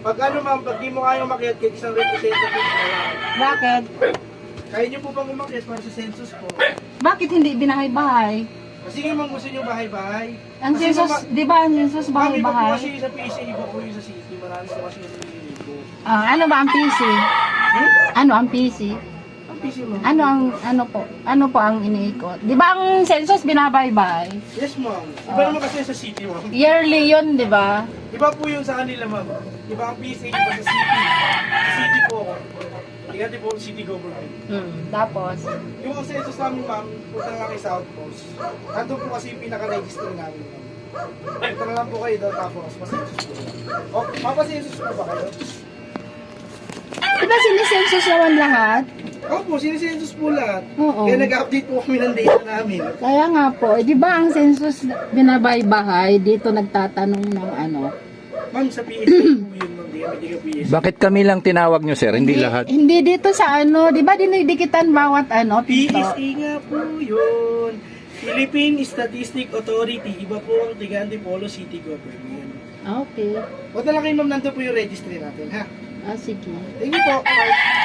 Pag ano ma'am, pag di mo kayang umakyat kahit isang representative na lang. Bakit? Kaya niyo po bang umakyat para sa census po? Bakit hindi binahay-bahay? Kasi nga ma'am gusto niyo bahay-bahay. Ang Kasi census, ma'am, di ba ang census ma'am, iba po bahay-bahay? kasi sa PC, iba po yung sa city. Marami po kasi yung nililid po. Ah, ano ba ang PC? Ano ang PC? Ang PC ma'am. Ano po ang iniikot? Di ba ang census binabahay-bahay? Yes ma'am. Iba naman kasi sa city ma'am. Yearly yun, di ba? Iba po yun sa kanila ma'am. Iba ang PC, iba sa city. Sa city po ako. Tingnan po city government. Tapos, Yung ang census namin ma'am, punta nga kay South Coast. Nandun po kasi yung pinaka-register namin ma'am. Punta na lang po kayo doon tapos pa-census po. O, mapasensus po ba kayo? di ba sinisensus naman lahat? Opo, sinisensus po lahat. Oo. Kaya nag-update po kami ng data namin. Kaya nga po, di ba ang census binabahay-bahay, dito nagtatanong ng ano? Ma'am, sa PSA po yun ma'am, di ka PSA. Bakit kami lang tinawag nyo, sir? Hindi lahat. Hindi dito sa ano, di ba dinidikitan bawat ano, pito? PSA nga po yun. Philippine Statistic Authority. Iba po ang tiga Antipolo City Government. Okay. Huwag na lang kayo ma'am, nandun po yung registry natin ha. Ah, sige. Thank you po. Bye.